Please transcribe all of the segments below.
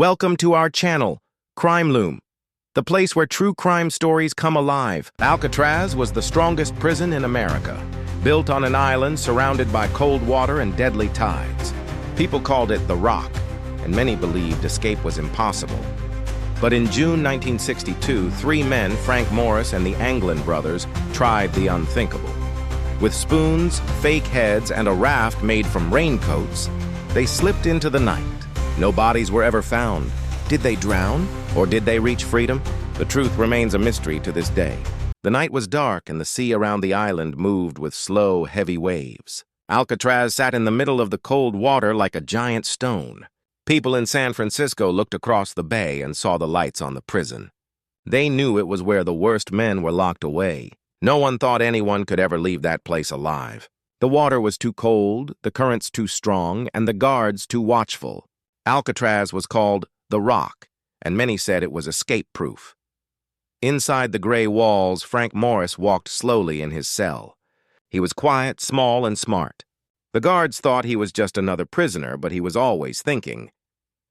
Welcome to our channel, Crime Loom, the place where true crime stories come alive. Alcatraz was the strongest prison in America, built on an island surrounded by cold water and deadly tides. People called it the Rock, and many believed escape was impossible. But in June 1962, three men, Frank Morris and the Anglin brothers, tried the unthinkable. With spoons, fake heads, and a raft made from raincoats, they slipped into the night. No bodies were ever found. Did they drown, or did they reach freedom? The truth remains a mystery to this day. The night was dark and the sea around the island moved with slow, heavy waves. Alcatraz sat in the middle of the cold water like a giant stone. People in San Francisco looked across the bay and saw the lights on the prison. They knew it was where the worst men were locked away. No one thought anyone could ever leave that place alive. The water was too cold, the currents too strong, and the guards too watchful. Alcatraz was called the Rock, and many said it was escape-proof. Inside the gray walls, Frank Morris walked slowly in his cell. He was quiet, small, and smart. The guards thought he was just another prisoner, but he was always thinking.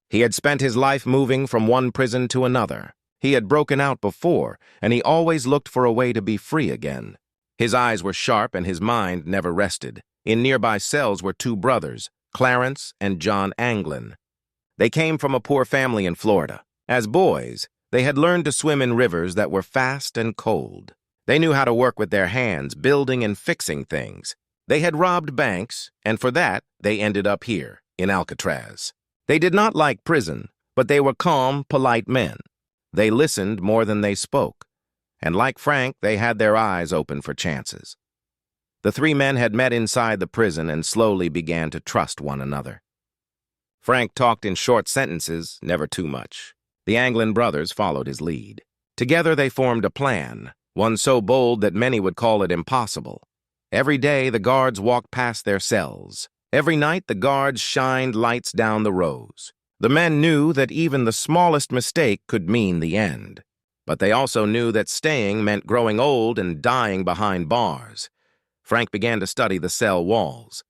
He had spent his life moving from one prison to another. He had broken out before, and he always looked for a way to be free again. His eyes were sharp and his mind never rested. In nearby cells were two brothers, Clarence and John Anglin. They came from a poor family in Florida. As boys, they had learned to swim in rivers that were fast and cold. They knew how to work with their hands, building and fixing things. They had robbed banks, and for that, they ended up here, in Alcatraz. They did not like prison, but they were calm, polite men. They listened more than they spoke, and like Frank, they had their eyes open for chances. The three men had met inside the prison and slowly began to trust one another. Frank talked in short sentences, never too much. The Anglin brothers followed his lead. Together they formed a plan, one so bold that many would call it impossible. Every day the guards walked past their cells. Every night the guards shined lights down the rows. The men knew that even the smallest mistake could mean the end. But they also knew that staying meant growing old and dying behind bars. Frank began to study the cell walls.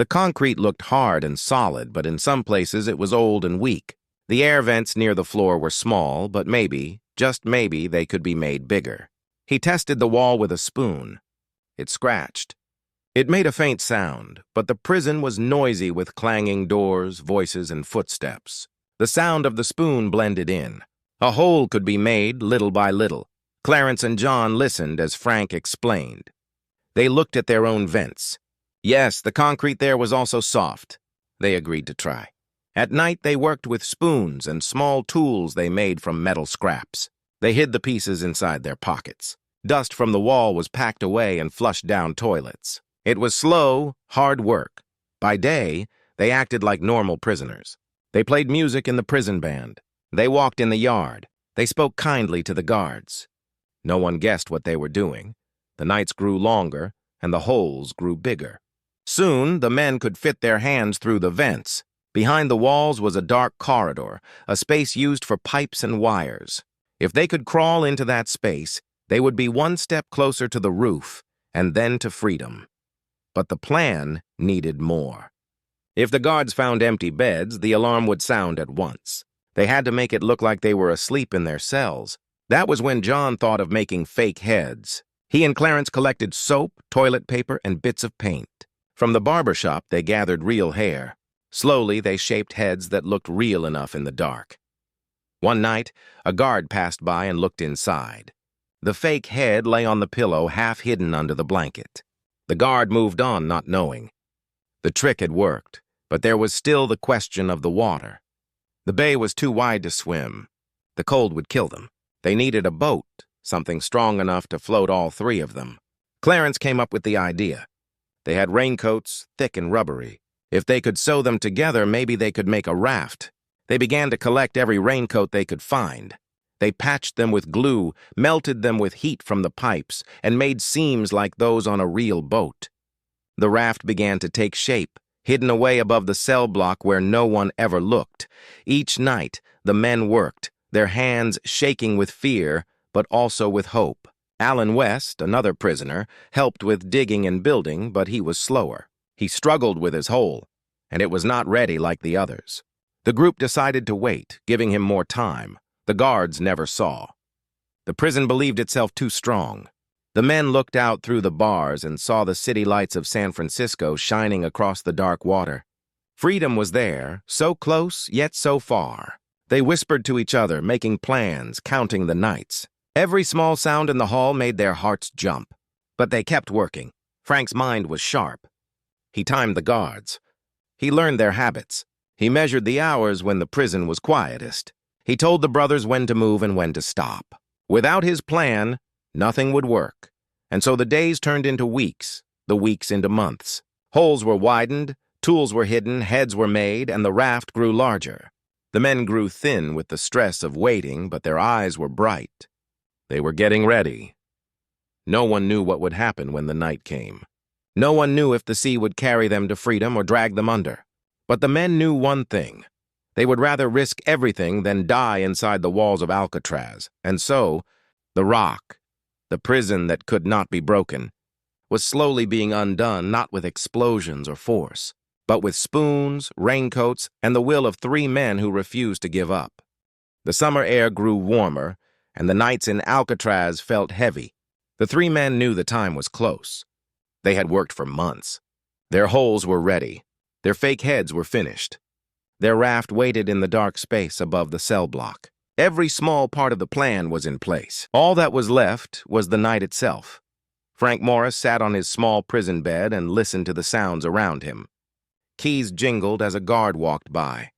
The concrete looked hard and solid, but in some places it was old and weak. The air vents near the floor were small, but maybe, just maybe, they could be made bigger. He tested the wall with a spoon. It scratched. It made a faint sound, but the prison was noisy with clanging doors, voices, and footsteps. The sound of the spoon blended in. A hole could be made little by little. Clarence and John listened as Frank explained. They looked at their own vents. Yes, the concrete there was also soft. They agreed to try. At night, they worked with spoons and small tools they made from metal scraps. They hid the pieces inside their pockets. Dust from the wall was packed away and flushed down toilets. It was slow, hard work. By day, they acted like normal prisoners. They played music in the prison band. They walked in the yard. They spoke kindly to the guards. No one guessed what they were doing. The nights grew longer, and the holes grew bigger. Soon, the men could fit their hands through the vents. Behind the walls was a dark corridor, a space used for pipes and wires. If they could crawl into that space, they would be one step closer to the roof, and then to freedom. But the plan needed more. If the guards found empty beds, the alarm would sound at once. They had to make it look like they were asleep in their cells. That was when John thought of making fake heads. He and Clarence collected soap, toilet paper, and bits of paint. From the barber shop, they gathered real hair. Slowly, they shaped heads that looked real enough in the dark. One night, a guard passed by and looked inside. The fake head lay on the pillow, half hidden under the blanket. The guard moved on, not knowing. The trick had worked, but there was still the question of the water. The bay was too wide to swim. The cold would kill them. They needed a boat, something strong enough to float all three of them. Clarence came up with the idea. They had raincoats, thick and rubbery. If they could sew them together, maybe they could make a raft. They began to collect every raincoat they could find. They patched them with glue, melted them with heat from the pipes, and made seams like those on a real boat. The raft began to take shape, hidden away above the cell block where no one ever looked. Each night, the men worked, their hands shaking with fear, but also with hope. Alan West, another prisoner, helped with digging and building, but he was slower. He struggled with his hole, and it was not ready like the others. The group decided to wait, giving him more time. The guards never saw. The prison believed itself too strong. The men looked out through the bars and saw the city lights of San Francisco shining across the dark water. Freedom was there, so close yet so far. They whispered to each other, making plans, counting the nights. Every small sound in the hall made their hearts jump. But they kept working. Frank's mind was sharp. He timed the guards. He learned their habits. He measured the hours when the prison was quietest. He told the brothers when to move and when to stop. Without his plan, nothing would work. And so the days turned into weeks, the weeks into months. Holes were widened, tools were hidden, heads were made, and the raft grew larger. The men grew thin with the stress of waiting, but their eyes were bright. They were getting ready. No one knew what would happen when the night came. No one knew if the sea would carry them to freedom or drag them under. But the men knew one thing. They would rather risk everything than die inside the walls of Alcatraz. And so, the rock, the prison that could not be broken, was slowly being undone, not with explosions or force, but with spoons, raincoats, and the will of 3 men who refused to give up. The summer air grew warmer, and the nights in Alcatraz felt heavy. The 3 men knew the time was close. They had worked for months. Their holes were ready. Their fake heads were finished. Their raft waited in the dark space above the cell block. Every small part of the plan was in place. All that was left was the night itself. Frank Morris sat on his small prison bed and listened to the sounds around him. Keys jingled as a guard walked by.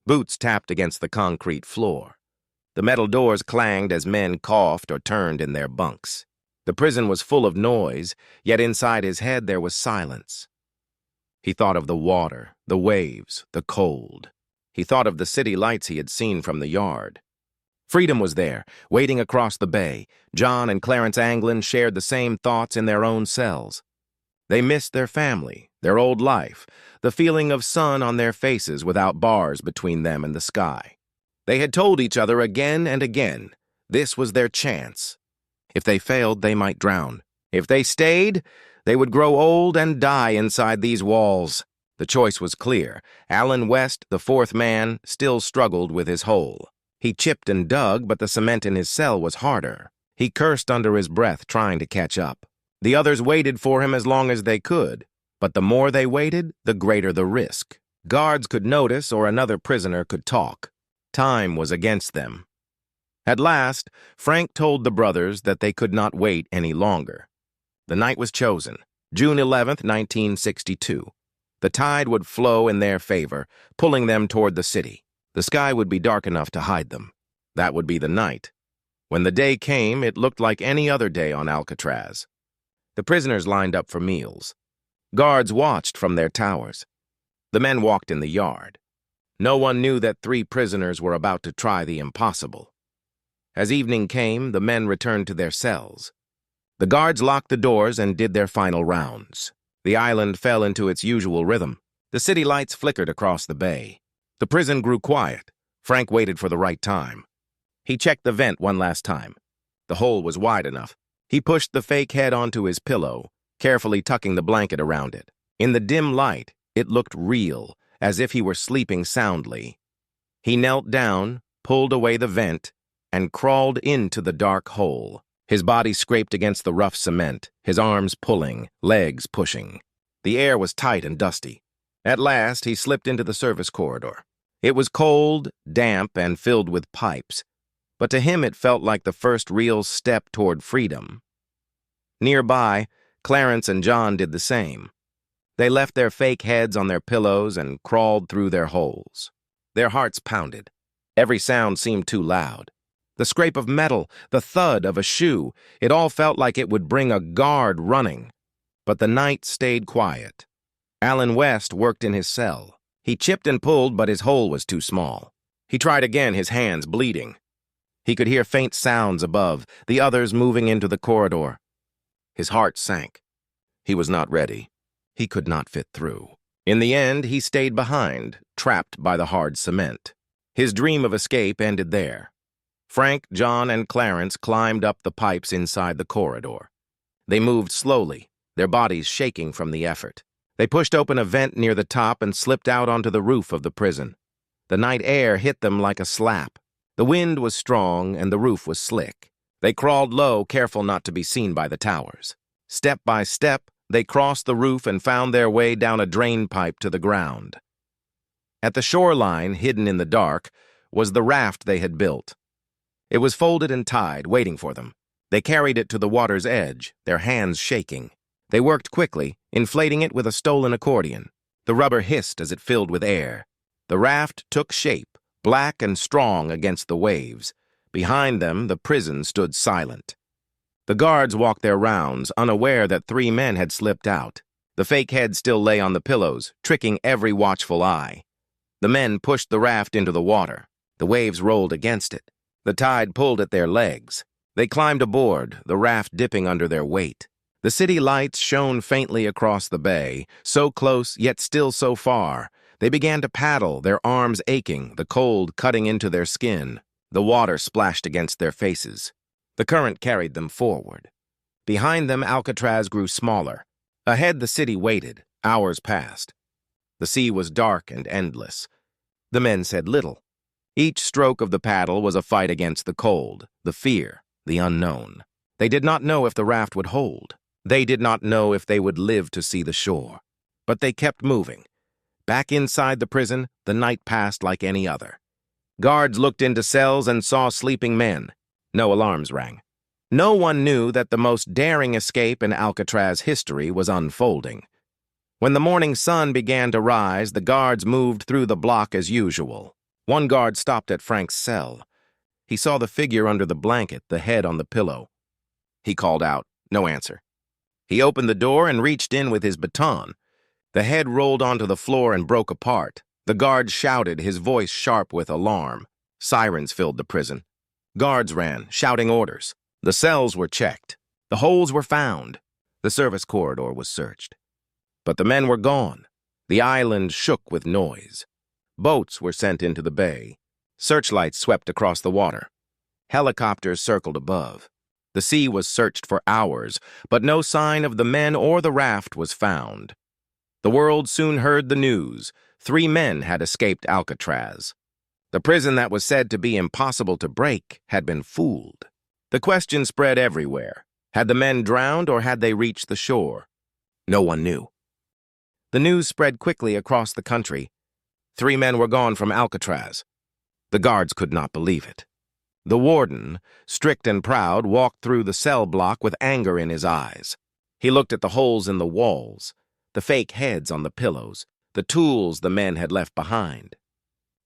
Boots tapped against the concrete floor. The metal doors clanged as men coughed or turned in their bunks. The prison was full of noise, yet inside his head there was silence. He thought of the water, the waves, the cold. He thought of the city lights he had seen from the yard. Freedom was there, waiting across the bay. John and Clarence Anglin shared the same thoughts in their own cells. They missed their family, their old life, the feeling of sun on their faces without bars between them and the sky. They had told each other again and again, this was their chance. If they failed, they might drown. If they stayed, they would grow old and die inside these walls. The choice was clear. Alan West, the 4th man, still struggled with his hole. He chipped and dug, but the cement in his cell was harder. He cursed under his breath, trying to catch up. The others waited for him as long as they could, but the more they waited, the greater the risk. Guards could notice, or another prisoner could talk. Time was against them. At last, Frank told the brothers that they could not wait any longer. The night was chosen, June 11th, 1962. The tide would flow in their favor, pulling them toward the city. The sky would be dark enough to hide them. That would be the night. When the day came, it looked like any other day on Alcatraz. The prisoners lined up for meals. Guards watched from their towers. The men walked in the yard. No one knew that 3 prisoners were about to try the impossible. As evening came, the men returned to their cells. The guards locked the doors and did their final rounds. The island fell into its usual rhythm. The city lights flickered across the bay. The prison grew quiet. Frank waited for the right time. He checked the vent one last time. The hole was wide enough. He pushed the fake head onto his pillow, carefully tucking the blanket around it. In the dim light, it looked real, as if he were sleeping soundly. He knelt down, pulled away the vent, and crawled into the dark hole. His body scraped against the rough cement, his arms pulling, legs pushing. The air was tight and dusty. At last, he slipped into the service corridor. It was cold, damp, and filled with pipes, but to him it felt like the first real step toward freedom. Nearby, Clarence and John did the same. They left their fake heads on their pillows and crawled through their holes. Their hearts pounded. Every sound seemed too loud. The scrape of metal, the thud of a shoe, it all felt like it would bring a guard running. But the night stayed quiet. Alan West worked in his cell. He chipped and pulled, but his hole was too small. He tried again, his hands bleeding. He could hear faint sounds above, the others moving into the corridor. His heart sank. He was not ready. He could not fit through. In the end, he stayed behind, trapped by the hard cement. His dream of escape ended there. Frank, John, and Clarence climbed up the pipes inside the corridor. They moved slowly, their bodies shaking from the effort. They pushed open a vent near the top and slipped out onto the roof of the prison. The night air hit them like a slap. The wind was strong and the roof was slick. They crawled low, careful not to be seen by the towers. Step by step, they crossed the roof and found their way down a drain pipe to the ground. At the shoreline, hidden in the dark, was the raft they had built. It was folded and tied, waiting for them. They carried it to the water's edge, their hands shaking. They worked quickly, inflating it with a stolen accordion. The rubber hissed as it filled with air. The raft took shape, black and strong against the waves. Behind them, the prison stood silent. The guards walked their rounds, unaware that 3 men had slipped out. The fake head still lay on the pillows, tricking every watchful eye. The men pushed the raft into the water. The waves rolled against it. The tide pulled at their legs. They climbed aboard, the raft dipping under their weight. The city lights shone faintly across the bay, so close yet still so far. They began to paddle, their arms aching, the cold cutting into their skin. The water splashed against their faces. The current carried them forward. Behind them, Alcatraz grew smaller. Ahead, the city waited. Hours passed. The sea was dark and endless. The men said little. Each stroke of the paddle was a fight against the cold, the fear, the unknown. They did not know if the raft would hold. They did not know if they would live to see the shore. But they kept moving. Back inside the prison, the night passed like any other. Guards looked into cells and saw sleeping men. No alarms rang. No one knew that the most daring escape in Alcatraz history was unfolding. When the morning sun began to rise, the guards moved through the block as usual. One guard stopped at Frank's cell. He saw the figure under the blanket, the head on the pillow. He called out. No answer. He opened the door and reached in with his baton. The head rolled onto the floor and broke apart. The guard shouted, his voice sharp with alarm. Sirens filled the prison. Guards ran, shouting orders. The cells were checked. The holes were found. The service corridor was searched. But the men were gone. The island shook with noise. Boats were sent into the bay. Searchlights swept across the water. Helicopters circled above. The sea was searched for hours, but no sign of the men or the raft was found. The world soon heard the news. 3 men had escaped Alcatraz. The prison that was said to be impossible to break had been fooled. The question spread everywhere. Had the men drowned or had they reached the shore? No one knew. The news spread quickly across the country. 3 men were gone from Alcatraz. The guards could not believe it. The warden, strict and proud, walked through the cell block with anger in his eyes. He looked at the holes in the walls, the fake heads on the pillows, the tools the men had left behind.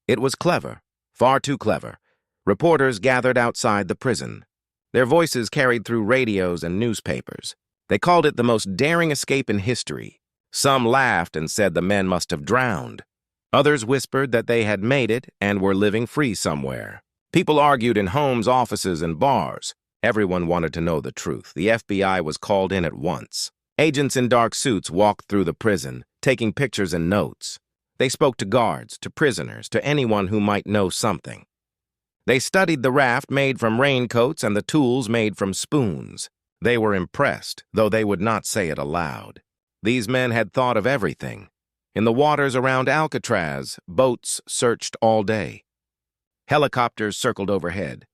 It was clever, far too clever. Reporters gathered outside the prison. Their voices carried through radios and newspapers. They called it the most daring escape in history. Some laughed and said the men must have drowned. Others whispered that they had made it and were living free somewhere. People argued in homes, offices, and bars. Everyone wanted to know the truth. The FBI was called in at once. Agents in dark suits walked through the prison, taking pictures and notes. They spoke to guards, to prisoners, to anyone who might know something. They studied the raft made from raincoats and the tools made from spoons. They were impressed, though they would not say it aloud. These men had thought of everything. In the waters around Alcatraz, boats searched all day. Helicopters circled overhead.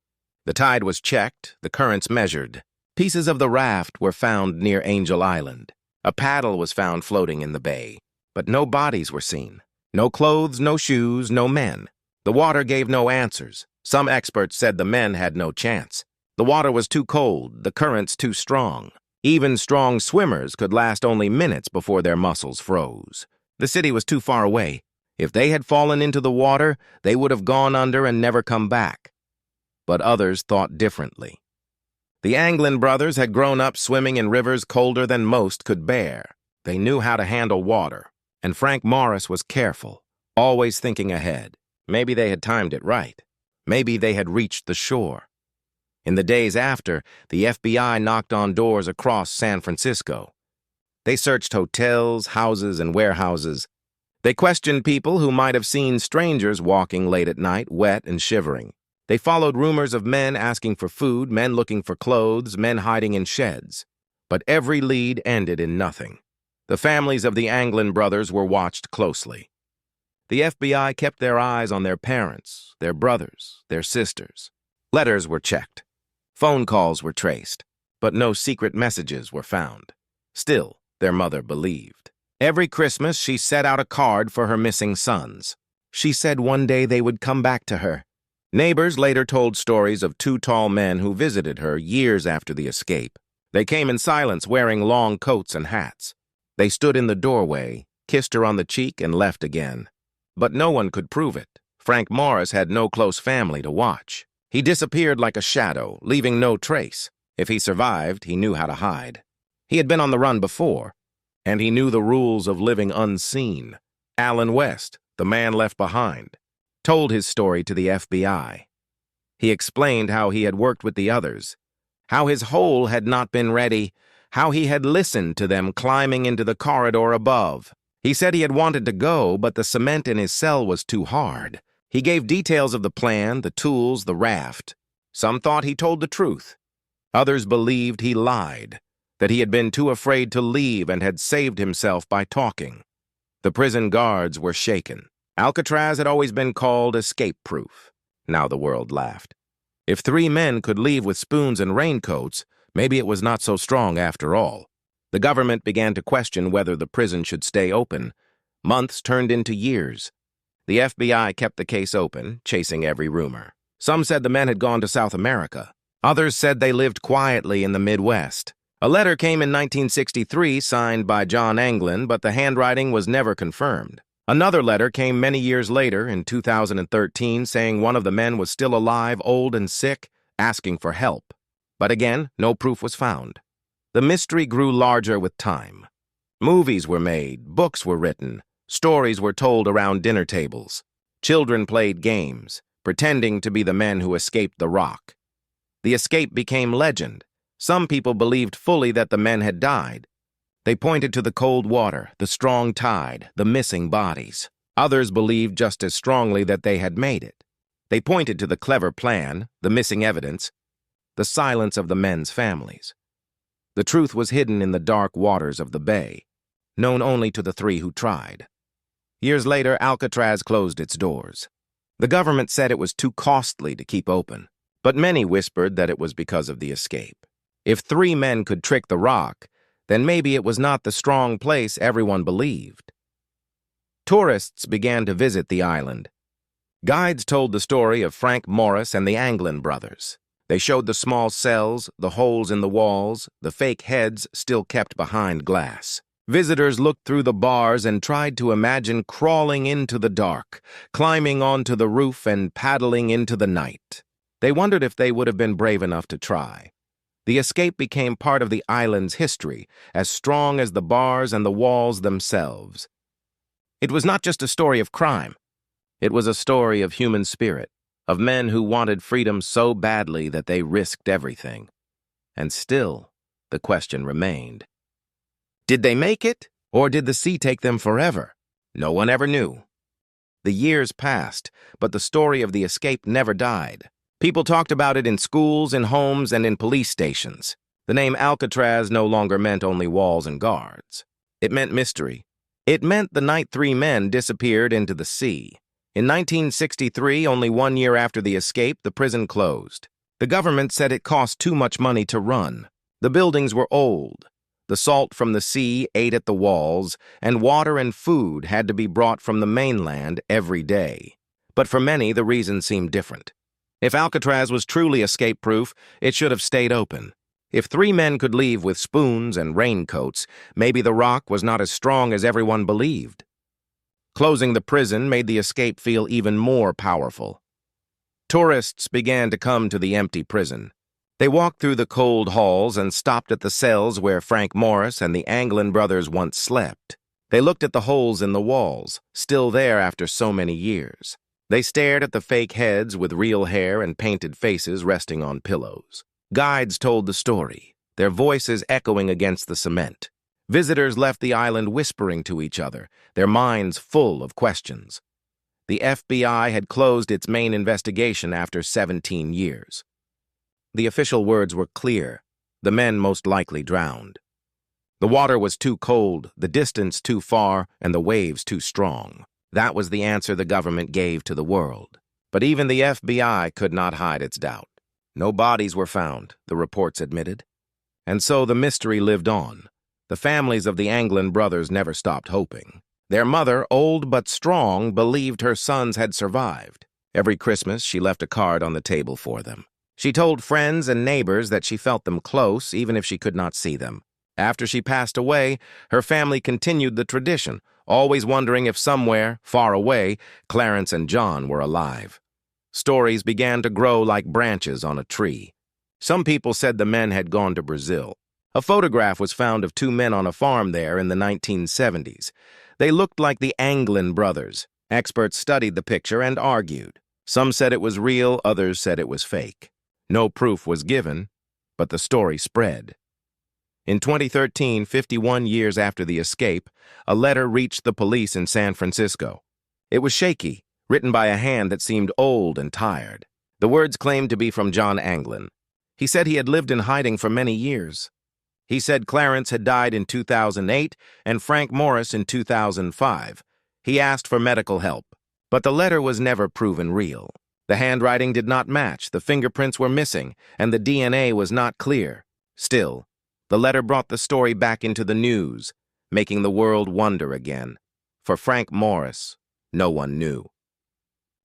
The tide was checked, the currents measured. Pieces of the raft were found near Angel Island. A paddle was found floating in the bay, but no bodies were seen. No clothes, no shoes, no men. The water gave no answers. Some experts said the men had no chance. The water was too cold, the currents too strong. Even strong swimmers could last only minutes before their muscles froze. The city was too far away. If they had fallen into the water, they would have gone under and never come back. But others thought differently. The Anglin brothers had grown up swimming in rivers colder than most could bear. They knew how to handle water, and Frank Morris was careful, always thinking ahead. Maybe they had timed it right. Maybe they had reached the shore. In the days after, the FBI knocked on doors across San Francisco. They searched hotels, houses, and warehouses. They questioned people who might have seen strangers walking late at night, wet and shivering. They followed rumors of men asking for food, men looking for clothes, men hiding in sheds. But every lead ended in nothing. The families of the Anglin brothers were watched closely. The FBI kept their eyes on their parents, their brothers, their sisters. Letters were checked. Phone calls were traced, but no secret messages were found. Still, their mother believed. Every Christmas, she set out a card for her missing sons. She said one day they would come back to her. Neighbors later told stories of two tall men who visited her years after the escape. They came in silence, wearing long coats and hats. They stood in the doorway, kissed her on the cheek, and left again. But no one could prove it. Frank Morris had no close family to watch. He disappeared like a shadow, leaving no trace. If he survived, he knew how to hide. He had been on the run before, and he knew the rules of living unseen. Alan West, the man left behind, told his story to the FBI. He explained how he had worked with the others, how his hole had not been ready, how he had listened to them climbing into the corridor above. He said he had wanted to go, but the cement in his cell was too hard. He gave details of the plan, the tools, the raft. Some thought he told the truth. Others believed he lied, that he had been too afraid to leave and had saved himself by talking. The prison guards were shaken. Alcatraz had always been called escape-proof. Now the world laughed. If 3 men could leave with spoons and raincoats, maybe it was not so strong after all. The government began to question whether the prison should stay open. Months turned into years. The FBI kept the case open, chasing every rumor. Some said the men had gone to South America. Others said they lived quietly in the Midwest. A letter came in 1963 signed by John Anglin, but the handwriting was never confirmed. Another letter came many years later, in 2013, saying one of the men was still alive, old and sick, asking for help. But again, no proof was found. The mystery grew larger with time. Movies were made, books were written, stories were told around dinner tables. Children played games, pretending to be the men who escaped the rock. The escape became legend. Some people believed fully that the men had died. They pointed to the cold water, the strong tide, the missing bodies. Others believed just as strongly that they had made it. They pointed to the clever plan, the missing evidence, the silence of the men's families. The truth was hidden in the dark waters of the bay, known only to the 3 who tried. Years later, Alcatraz closed its doors. The government said it was too costly to keep open, but many whispered that it was because of the escape. If 3 men could trick the rock, then maybe it was not the strong place everyone believed. Tourists began to visit the island. Guides told the story of Frank Morris and the Anglin brothers. They showed the small cells, the holes in the walls, the fake heads still kept behind glass. Visitors looked through the bars and tried to imagine crawling into the dark, climbing onto the roof and paddling into the night. They wondered if they would have been brave enough to try. The escape became part of the island's history, as strong as the bars and the walls themselves. It was not just a story of crime. It was a story of human spirit, of men who wanted freedom so badly that they risked everything. And still, the question remained. Did they make it, or did the sea take them forever? No one ever knew. The years passed, but the story of the escape never died. People talked about it in schools, in homes, and in police stations. The name Alcatraz no longer meant only walls and guards. It meant mystery. It meant the night 3 men disappeared into the sea. In 1963, only 1 year after the escape, the prison closed. The government said it cost too much money to run. The buildings were old. The salt from the sea ate at the walls, and water and food had to be brought from the mainland every day. But for many, the reason seemed different. If Alcatraz was truly escape-proof, it should have stayed open. If 3 men could leave with spoons and raincoats, maybe the rock was not as strong as everyone believed. Closing the prison made the escape feel even more powerful. Tourists began to come to the empty prison. They walked through the cold halls and stopped at the cells where Frank Morris and the Anglin brothers once slept. They looked at the holes in the walls, still there after so many years. They stared at the fake heads with real hair and painted faces resting on pillows. Guides told the story, their voices echoing against the cement. Visitors left the island whispering to each other, their minds full of questions. The FBI had closed its main investigation after 17 years. The official words were clear. The men most likely drowned. The water was too cold, the distance too far, and the waves too strong. That was the answer the government gave to the world. But even the FBI could not hide its doubt. No bodies were found, the reports admitted. And so the mystery lived on. The families of the Anglin brothers never stopped hoping. Their mother, old but strong, believed her sons had survived. Every Christmas, she left a card on the table for them. She told friends and neighbors that she felt them close, even if she could not see them. After she passed away, her family continued the tradition, always wondering if somewhere, far away, Clarence and John were alive. Stories began to grow like branches on a tree. Some people said the men had gone to Brazil. A photograph was found of two men on a farm there in the 1970s. They looked like the Anglin brothers. Experts studied the picture and argued. Some said it was real, others said it was fake. No proof was given, but the story spread. In 2013, 51 years after the escape, a letter reached the police in San Francisco. It was shaky, written by a hand that seemed old and tired. The words claimed to be from John Anglin. He said he had lived in hiding for many years. He said Clarence had died in 2008 and Frank Morris in 2005. He asked for medical help, but the letter was never proven real. The handwriting did not match, the fingerprints were missing, and the DNA was not clear. Still, the letter brought the story back into the news, making the world wonder again. For Frank Morris, no one knew.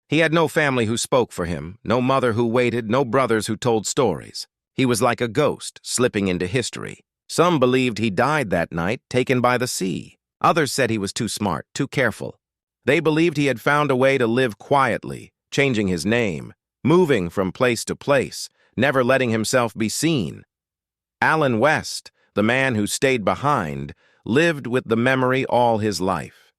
He had no family who spoke for him, no mother who waited, no brothers who told stories. He was like a ghost, slipping into history. Some believed he died that night, taken by the sea. Others said he was too smart, too careful. They believed he had found a way to live quietly, changing his name, moving from place to place, never letting himself be seen. Allen West, the man who stayed behind, lived with the memory all his life.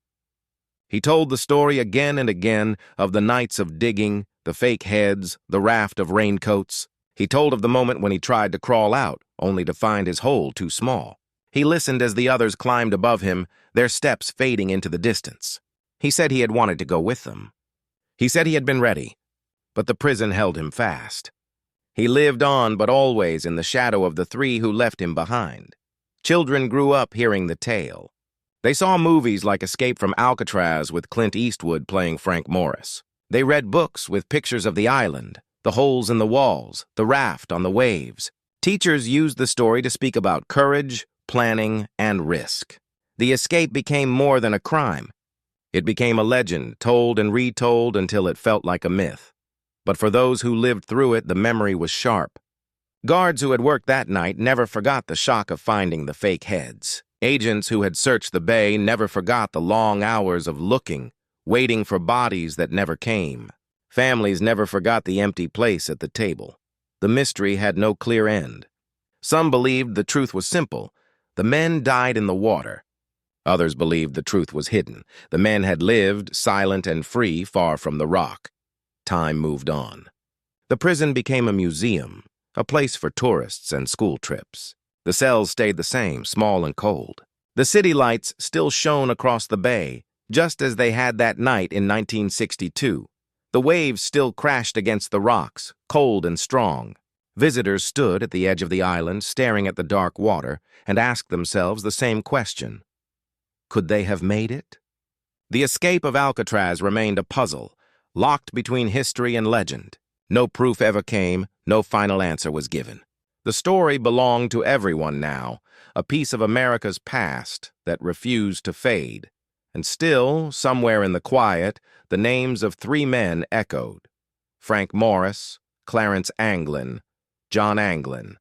He told the story again and again of the nights of digging, the fake heads, the raft of raincoats. He told of the moment when he tried to crawl out, only to find his hole too small. He listened as the others climbed above him, their steps fading into the distance. He said he had wanted to go with them. He said he had been ready, but the prison held him fast. He lived on, but always in the shadow of the three who left him behind. Children grew up hearing the tale. They saw movies like Escape from Alcatraz with Clint Eastwood playing Frank Morris. They read books with pictures of the island, the holes in the walls, the raft on the waves. Teachers used the story to speak about courage, planning, and risk. The escape became more than a crime. It became a legend, told and retold until it felt like a myth. But for those who lived through it, the memory was sharp. Guards who had worked that night never forgot the shock of finding the fake heads. Agents who had searched the bay never forgot the long hours of looking, waiting for bodies that never came. Families never forgot the empty place at the table. The mystery had no clear end. Some believed the truth was simple. The men died in the water. Others believed the truth was hidden. The men had lived, silent and free, far from the rock. Time moved on. The prison became a museum, a place for tourists and school trips. The cells stayed the same, small and cold. The city lights still shone across the bay, just as they had that night in 1962. The waves still crashed against the rocks, cold and strong. Visitors stood at the edge of the island, staring at the dark water, and asked themselves the same question. Could they have made it? The escape of Alcatraz remained a puzzle, locked between history and legend. No proof ever came, no final answer was given. The story belonged to everyone now, a piece of America's past that refused to fade. And still, somewhere in the quiet, the names of three men echoed. Frank Morris, Clarence Anglin, John Anglin.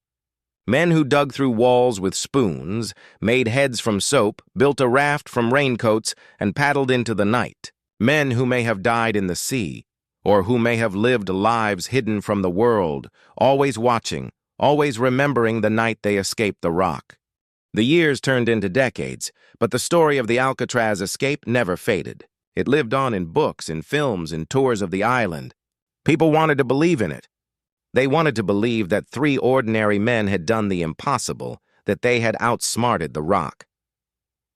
Men who dug through walls with spoons, made heads from soap, built a raft from raincoats, and paddled into the night. Men who may have died in the sea, or who may have lived lives hidden from the world, always watching, always remembering the night they escaped the rock. The years turned into decades, but the story of the Alcatraz escape never faded. It lived on in books, in films, in tours of the island. People wanted to believe in it. They wanted to believe that three ordinary men had done the impossible, that they had outsmarted the rock.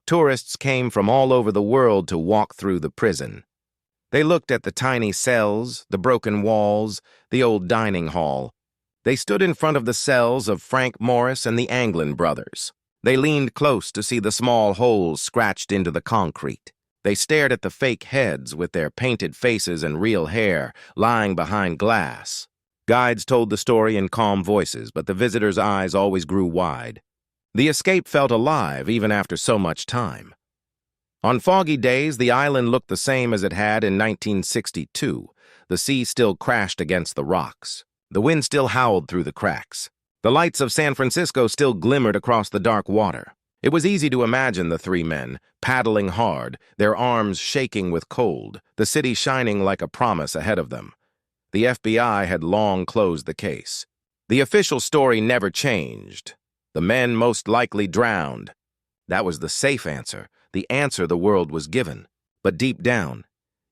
Tourists came from all over the world to walk through the prison. They looked at the tiny cells, the broken walls, the old dining hall. They stood in front of the cells of Frank Morris and the Anglin brothers. They leaned close to see the small holes scratched into the concrete. They stared at the fake heads with their painted faces and real hair lying behind glass. Guides told the story in calm voices, but the visitors' eyes always grew wide. The escape felt alive even after so much time. On foggy days, the island looked the same as it had in 1962. The sea still crashed against the rocks. The wind still howled through the cracks. The lights of San Francisco still glimmered across the dark water. It was easy to imagine the three men, paddling hard, their arms shaking with cold, the city shining like a promise ahead of them. The FBI had long closed the case. The official story never changed. The men most likely drowned. That was the safe answer, the answer the world was given. But deep down,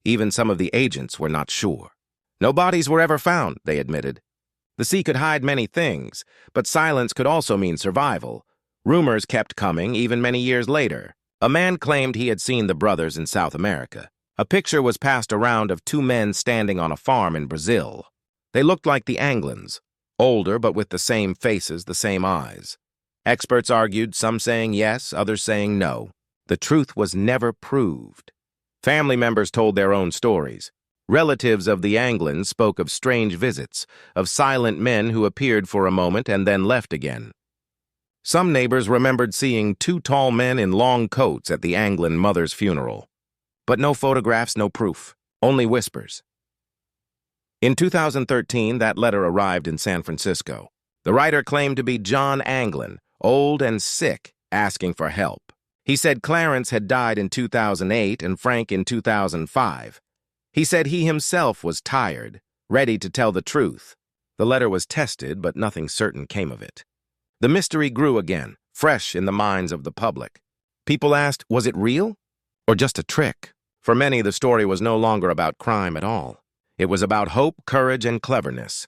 even some of the agents were not sure. No bodies were ever found, they admitted. The sea could hide many things, but silence could also mean survival. Rumors kept coming, even many years later. A man claimed he had seen the brothers in South America. A picture was passed around of two men standing on a farm in Brazil. They looked like the Anglins, older but with the same faces, the same eyes. Experts argued, some saying yes, others saying no. The truth was never proved. Family members told their own stories. Relatives of the Anglins spoke of strange visits, of silent men who appeared for a moment and then left again. Some neighbors remembered seeing two tall men in long coats at the Anglin mother's funeral. But no photographs, no proof, only whispers. In 2013, that letter arrived in San Francisco. The writer claimed to be John Anglin, old and sick, asking for help. He said Clarence had died in 2008 and Frank in 2005. He said he himself was tired, ready to tell the truth. The letter was tested, but nothing certain came of it. The mystery grew again, fresh in the minds of the public. People asked, was it real or just a trick? For many, the story was no longer about crime at all. It was about hope, courage, and cleverness.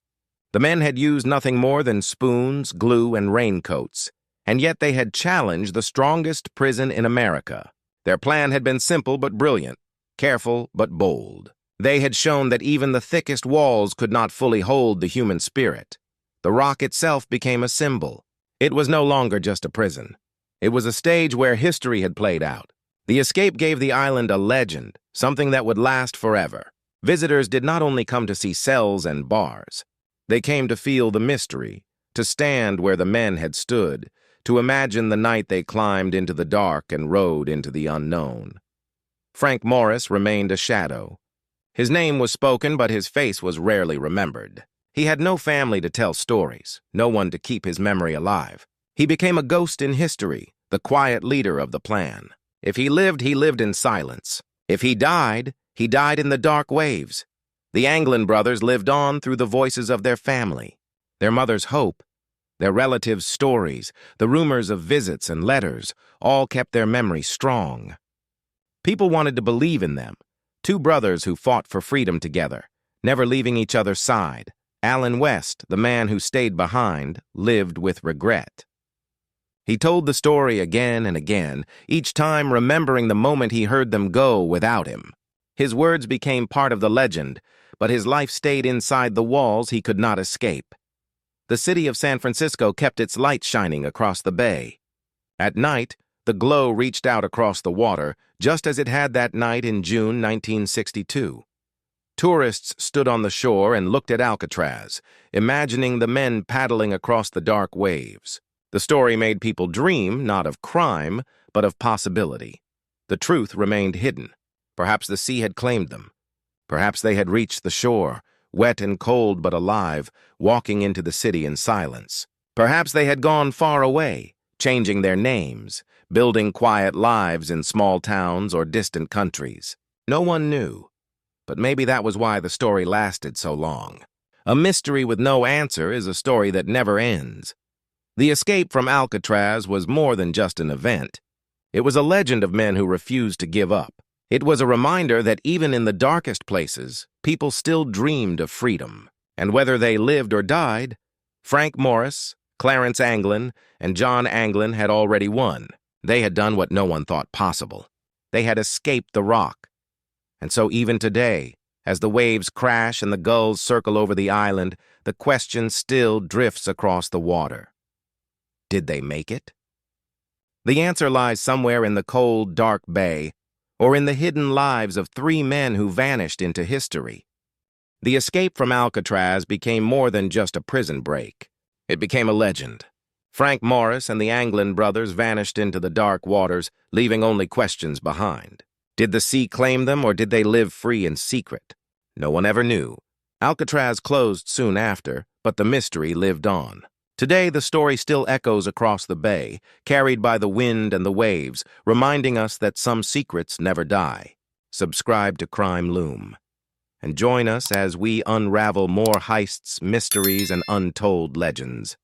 The men had used nothing more than spoons, glue, and raincoats. And yet they had challenged the strongest prison in America. Their plan had been simple but brilliant, careful but bold. They had shown that even the thickest walls could not fully hold the human spirit. The rock itself became a symbol. It was no longer just a prison. It was a stage where history had played out. The escape gave the island a legend, something that would last forever. Visitors did not only come to see cells and bars. They came to feel the mystery, to stand where the men had stood, to imagine the night they climbed into the dark and rode into the unknown. Frank Morris remained a shadow. His name was spoken, but his face was rarely remembered. He had no family to tell stories, no one to keep his memory alive. He became a ghost in history, the quiet leader of the plan. If he lived in silence. If he died in the dark waves. The Anglin brothers lived on through the voices of their family, their mother's hope, their relatives' stories, the rumors of visits and letters, all kept their memory strong. People wanted to believe in them. Two brothers who fought for freedom together, never leaving each other's side. Allen West, the man who stayed behind, lived with regret. He told the story again and again, each time remembering the moment he heard them go without him. His words became part of the legend, but his life stayed inside the walls he could not escape. The city of San Francisco kept its light shining across the bay. At night, the glow reached out across the water, just as it had that night in June 1962. Tourists stood on the shore and looked at Alcatraz, imagining the men paddling across the dark waves. The story made people dream, not of crime, but of possibility. The truth remained hidden. Perhaps the sea had claimed them. Perhaps they had reached the shore, wet and cold but alive, walking into the city in silence. Perhaps they had gone far away, changing their names, building quiet lives in small towns or distant countries. No one knew, but maybe that was why the story lasted so long. A mystery with no answer is a story that never ends. The escape from Alcatraz was more than just an event. It was a legend of men who refused to give up. It was a reminder that even in the darkest places, people still dreamed of freedom. And whether they lived or died, Frank Morris, Clarence Anglin, and John Anglin had already won. They had done what no one thought possible. They had escaped the rock. And so even today, as the waves crash and the gulls circle over the island, the question still drifts across the water. Did they make it? The answer lies somewhere in the cold, dark bay, or in the hidden lives of three men who vanished into history? The escape from Alcatraz became more than just a prison break. It became a legend. Frank Morris and the Anglin brothers vanished into the dark waters, leaving only questions behind. Did the sea claim them, or did they live free in secret? No one ever knew. Alcatraz closed soon after, but the mystery lived on. Today, the story still echoes across the bay, carried by the wind and the waves, reminding us that some secrets never die. Subscribe to Crime Loom, and join us as we unravel more heists, mysteries, and untold legends.